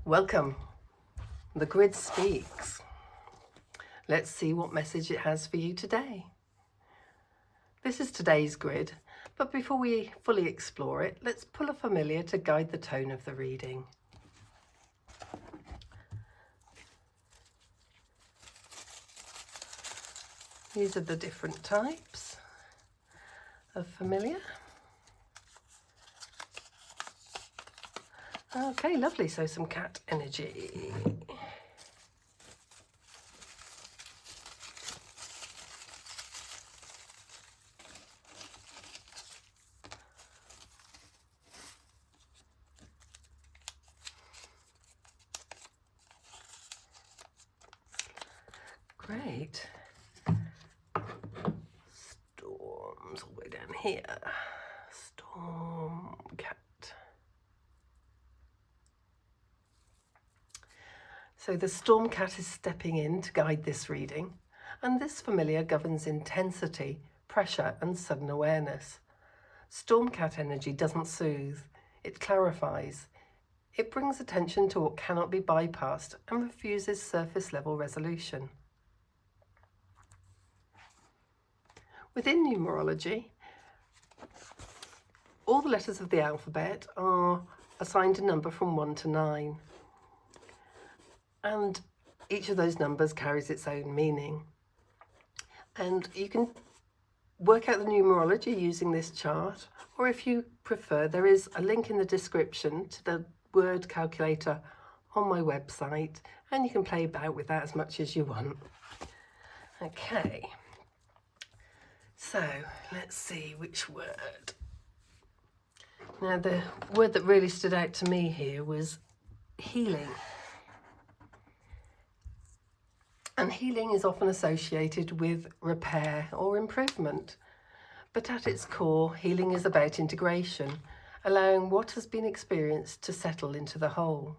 Welcome. The grid speaks. Let's see what message it has for you today. This is today's grid, but before we fully explore it, let's pull a familiar to guide the tone of the reading. These are the different types of familiar. Okay, lovely. So some cat energy. Great. Storms all the way down here. Storm cat. So the storm cat is stepping in to guide this reading, and this familiar governs intensity, pressure, and sudden awareness. Storm cat energy doesn't soothe, it clarifies. It brings attention to what cannot be bypassed and refuses surface level resolution. Within numerology, all the letters of the alphabet are assigned a number from 1 to 9. And each of those numbers carries its own meaning. And you can work out the numerology using this chart, or if you prefer, there is a link in the description to the word calculator on my website, and you can play about with that as much as you want. Okay, so let's see which word. Now, the word that really stood out to me here was healing. And healing is often associated with repair or improvement. But at its core, healing is about integration, allowing what has been experienced to settle into the whole.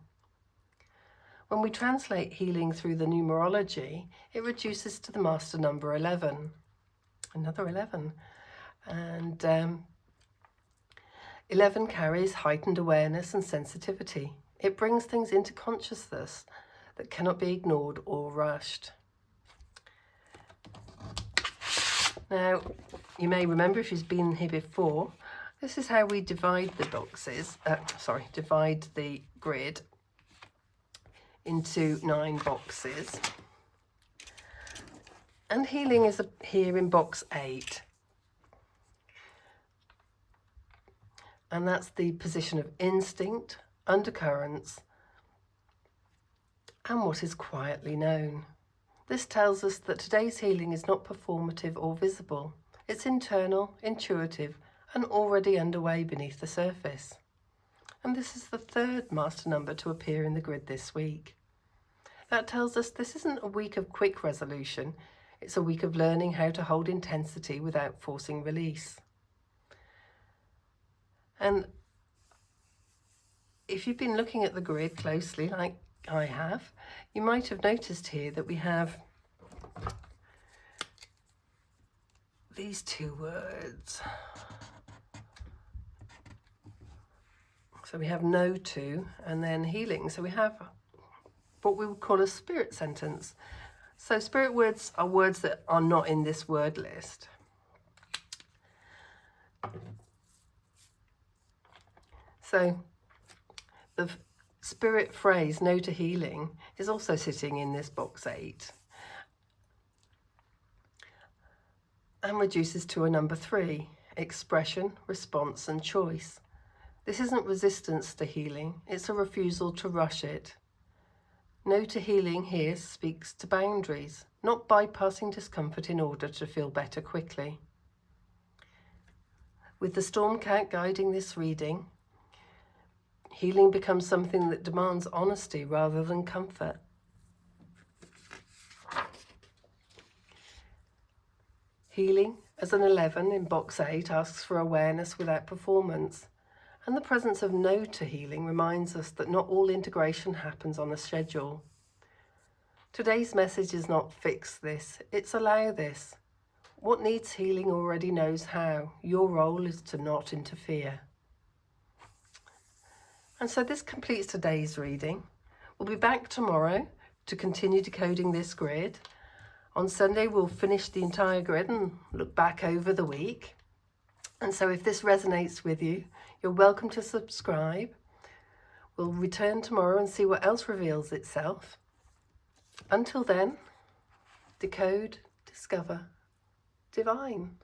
When we translate healing through the numerology, it reduces to the master number 11. Another 11. And 11 carries heightened awareness and sensitivity. It brings things into consciousness that cannot be ignored or rushed. Now, you may remember if you've been here before, this is how we divide the boxes, divide the grid into 9 boxes. And healing is here in box 8. And that's the position of instinct, undercurrents, and what is quietly known. This tells us that today's healing is not performative or visible. It's internal, intuitive, and already underway beneath the surface. And this is the 3rd master number to appear in the grid this week. That tells us this isn't a week of quick resolution. It's a week of learning how to hold intensity without forcing release. And if you've been looking at the grid closely, like I have, you might have noticed here that we have these 2 words. So we have no to and then healing. So we have what we would call a spirit sentence. So spirit words are words that are not in this word list. So the spirit phrase, no to healing, is also sitting in this box 8 and reduces to a number 3, expression, response and choice. This isn't resistance to healing, it's a refusal to rush it. No to healing here speaks to boundaries, not bypassing discomfort in order to feel better quickly. With the storm cat guiding this reading, healing becomes something that demands honesty rather than comfort. Healing, as an 11 in box 8, asks for awareness without performance. And the presence of no to healing reminds us that not all integration happens on a schedule. Today's message is not fix this, it's allow this. What needs healing already knows how. Your role is to not interfere. And so this completes today's reading. We'll be back tomorrow to continue decoding this grid. On Sunday, we'll finish the entire grid and look back over the week. And so if this resonates with you, you're welcome to subscribe. We'll return tomorrow and see what else reveals itself. Until then, decode, discover, divine.